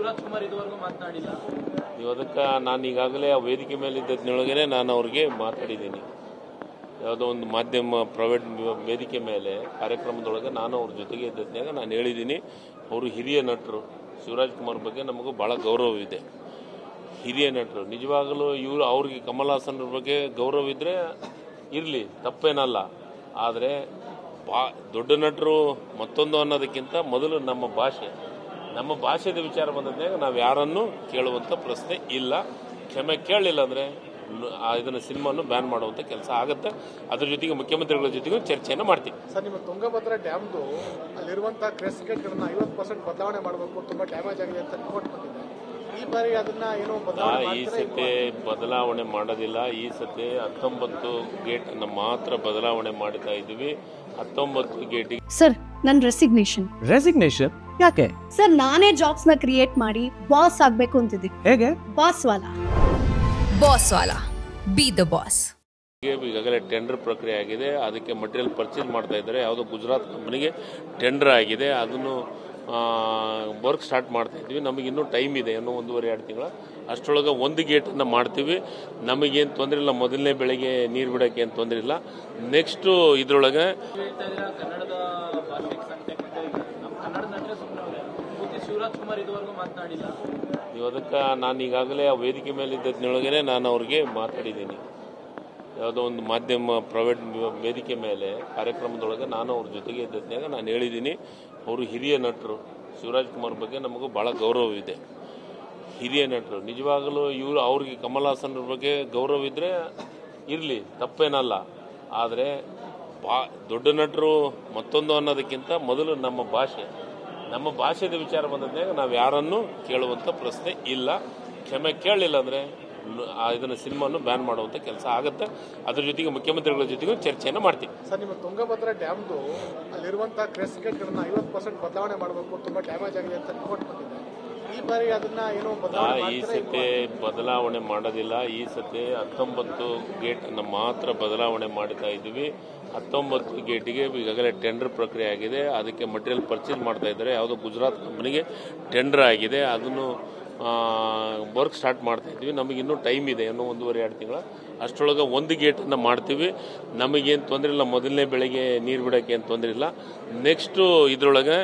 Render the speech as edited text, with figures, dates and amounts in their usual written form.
ಶಿವರಾಜ್ ಕುಮಾರ್ ಇದುವರೆಗೂ ಮಾತನಾಡಿಲ್ಲ. ನೀವು ಅದಕ್ಕೆ ನಾನು ಈಗಾಗಲೇ ಆ ವೇದಿಕೆ ಮೇಲೆ ಇದ್ದೊಳಗೇ ನಾನು ಅವ್ರಿಗೆ ಮಾತಾಡಿದ್ದೀನಿ. ಯಾವುದೋ ಒಂದು ಮಾಧ್ಯಮ ಪ್ರೈವೇಟ್ ವೇದಿಕೆ ಮೇಲೆ ಕಾರ್ಯಕ್ರಮದೊಳಗೆ ನಾನು ಅವ್ರ ಜೊತೆಗೆ ಇದ್ದದ್ನಾಗ ನಾನು ಹೇಳಿದ್ದೀನಿ. ಅವರು ಹಿರಿಯ ನಟರು. ಶಿವರಾಜ್ ಕುಮಾರ್ ಬಗ್ಗೆ ನಮಗೂ ಭಾಳ ಗೌರವವಿದೆ. ಹಿರಿಯ ನಟರು ನಿಜವಾಗಲೂ ಅವ್ರಿಗೆ ಕಮಲ್ ಹಾಸನ್ರ ಬಗ್ಗೆ ಗೌರವ ಇದ್ದರೆ ಇರಲಿ, ತಪ್ಪೇನಲ್ಲ. ಆದರೆ ದೊಡ್ಡ ನಟರು ಮತ್ತೊಂದು ಅನ್ನೋದಕ್ಕಿಂತ ಮೊದಲು ನಮ್ಮ ಭಾಷೆದ ವಿಚಾರ ಬಂದಾಗ ನಾವು ಯಾರನ್ನು ಕೇಳುವಂಥ ಪ್ರಶ್ನೆ ಇಲ್ಲ. ಕ್ಷಮೆ ಕೇಳಲಿಲ್ಲ ಅಂದರೆ ಇದನ್ನು ಸಿನಿಮಾನು ಬ್ಯಾನ್ ಮಾಡುವಂಥ ಕೆಲಸ ಆಗುತ್ತೆ. ಅದ್ರ ಜೊತೆಗೆ ಮುಖ್ಯಮಂತ್ರಿಗಳ ಜೊತೆಗೂ ಚರ್ಚೆಯನ್ನು ಮಾಡ್ತೀವಿ. ಸರ್, ನಿಮ್ಮ ತುಂಗಭದ್ರಾ ಡ್ಯಾಮ್ದು ಅಲ್ಲಿರುವಂಥ ಕ್ರೆಸ್ಟ್ ಗೇಟ್ಗಳನ್ನ 50% ಬದಲಾವಣೆ ಮಾಡಬೇಕು, ತುಂಬ ಡ್ಯಾಮೇಜ್ ಆಗಿದೆ ಅಂತ ರಿಪೋರ್ಟ್ ಬಂದಿದೆ. ಈ ಬಾರಿ ಅದನ್ನ ಏನೋ ಈ ಸತಿ ಬದಲಾವಣೆ ಮಾಡೋದಿಲ್ಲ. ಈ ಸತಿ 19 ಗೇಟನ್ನು ಮಾತ್ರ ಬದಲಾವಣೆ ಮಾಡ್ತಾ ಇದ್ದೀವಿ. 19 ಗೇಟಿಗೆ ಸರ್ ನನ್ನ ರೆಸಿಗ್ನೇಷನ್ ಯಾಕೆ ಸರ್? ನಾನೇ ಜಾಬ್ಸ್ ನ ಕ್ರಿಯೇಟ್ ಮಾಡಿ ಬಾಸ್ ಆಗ್ಬೇಕು ಅಂತಿದ್ದೀನಿ. ಹೇಗೆ? Boss Vala B the boss. ಈಗಾಗಲೇ ಟೆಂಡರ್ ಪ್ರಕ್ರಿಯೆ ಆಗಿದೆ. ಅದಕ್ಕೆ ಮಟೀರಿಯಲ್ ಪರ್ಚೇಸ್ ಮಾಡ್ತಾ ಇದ್ದಾರೆ. ಯಾವುದೋ ಗುಜರಾತ್ ಕಂಪನಿಗೆ ಟೆಂಡರ್ ಆಗಿದೆ. ಅದನ್ನು ವರ್ಕ್ ಸ್ಟಾರ್ಟ್ ಮಾಡ್ತಾ ಇದ್ವಿ. ನಮಗಿನ್ನೂ ಟೈಮ್ ಇದೆ, ಇನ್ನೂ 1.5-2 ತಿಂಗಳ. ಅಷ್ಟರೊಳಗೆ 1 ಗೇಟನ್ನು ಮಾಡ್ತೀವಿ. ನಮಗೇನು ತೊಂದರೆ ಇಲ್ಲ. ಮೊದಲನೇ ಬೆಳೆಗೆ ನೀರು ಬಿಡೋಕ್ಕೆ ಏನು ತೊಂದರೆ ಇಲ್ಲ. ನೆಕ್ಸ್ಟು ಇದರೊಳಗೆ ಕನ್ನಡದ ಭಾಷೆಗೆ ಕನ್ನಡ ನಟರೆ ಶಿವರಾಜ್ ಕುಮಾರ್ ಇದುವರೆಗೂ ಮಾತನಾಡಿಲ್ಲ. ನೀವು ಅದಕ್ಕೆ ನಾನು ಈಗಾಗಲೇ ಆ ವೇದಿಕೆ ಮೇಲೆ ಇದ್ದೊಳಗೇ ನಾನು ಅವ್ರಿಗೆ ಮಾತಾಡಿದ್ದೀನಿ. ಯಾವುದೋ ಒಂದು ಮಾಧ್ಯಮ ಪ್ರೈವೇಟ್ ವೇದಿಕೆ ಮೇಲೆ ಕಾರ್ಯಕ್ರಮದೊಳಗೆ ನಾನು ಅವ್ರ ಜೊತೆಗೆ ಇದ್ದದ್ನಾಗ ನಾನು ಹೇಳಿದ್ದೀನಿ. ಅವರು ಹಿರಿಯ ನಟರು. ಶಿವರಾಜ್ ಕುಮಾರ್ ಬಗ್ಗೆ ನಮಗೂ ಭಾಳ ಗೌರವವಿದೆ. ಹಿರಿಯ ನಟರು ನಿಜವಾಗಲೂ ಅವ್ರಿಗೆ ಕಮಲ್ ಹಾಸನ್ರ ಬಗ್ಗೆ ಗೌರವ ಇದ್ದರೆ ಇರಲಿ, ತಪ್ಪೇನಲ್ಲ. ಆದರೆ ದೊಡ್ಡ ನಟರು ಮತ್ತೊಂದು ಅನ್ನೋದಕ್ಕಿಂತ ಮೊದಲು ನಮ್ಮ ಭಾಷೆದ ವಿಚಾರ ಬಂದಾಗ ನಾವು ಯಾರನ್ನು ಕೇಳುವಂಥ ಪ್ರಶ್ನೆ ಇಲ್ಲ. ಕ್ಷಮೆ ಕೇಳಲಿಲ್ಲ ಅಂದರೆ ಇದನ್ನು ಸಿನಿಮಾನು ಬ್ಯಾನ್ ಮಾಡುವಂಥ ಕೆಲಸ ಆಗುತ್ತೆ. ಅದ್ರ ಜೊತೆಗೆ ಮುಖ್ಯಮಂತ್ರಿಗಳ ಜೊತೆಗೂ ಚರ್ಚೆಯನ್ನು ಮಾಡ್ತೀವಿ. ಸರ್, ನಿಮ್ಮ ತುಂಗಭದ್ರಾ ಡ್ಯಾಮ್ದು ಅಲ್ಲಿರುವಂಥ ಕ್ರೆಸ್ಟ್ ಗೇಟ್ಗಳನ್ನ 50% ಬದಲಾವಣೆ ಮಾಡಬೇಕು, ತುಂಬ ಡ್ಯಾಮೇಜ್ ಆಗಿದೆ ಅಂತ ರಿಪೋರ್ಟ್ ಬಂದಿದೆ. ಈ ಬಾರಿ ಅದನ್ನ ಏನೋ ಈ ಸತಿ ಬದಲಾವಣೆ ಮಾಡೋದಿಲ್ಲ. ಈ ಸತಿ 19 ಗೇಟನ್ನು ಮಾತ್ರ ಬದಲಾವಣೆ ಮಾಡ್ತಾ ಇದ್ದೀವಿ. 19 ಗೇಟಿಗೆ ಈಗಾಗಲೇ ಟೆಂಡರ್ ಪ್ರಕ್ರಿಯೆ ಆಗಿದೆ. ಅದಕ್ಕೆ ಮಟೀರಿಯಲ್ ಪರ್ಚೇಸ್ ಮಾಡ್ತಾ ಇದ್ದಾರೆ. ಯಾವುದೋ ಗುಜರಾತ್ ಕಂಪನಿಗೆ ಟೆಂಡರ್ ಆಗಿದೆ. ಅದನ್ನು ವರ್ಕ್ ಸ್ಟಾರ್ಟ್ ಮಾಡ್ತಾ ಇದ್ವಿ. ನಮಗಿನ್ನೂ ಟೈಮ್ ಇದೆ, ಇನ್ನೂ 1.5-2 ತಿಂಗಳ. ಅಷ್ಟರೊಳಗೆ 1 ಗೇಟನ್ನು ಮಾಡ್ತೀವಿ. ನಮಗೇನು ತೊಂದರೆ ಇಲ್ಲ. ಮೊದಲನೇ ಬೆಳೆಗೆ ನೀರು ಬಿಡೋಕ್ಕೆ ಏನು ತೊಂದರೆ ಇಲ್ಲ. ನೆಕ್ಸ್ಟು ಇದರೊಳಗೆ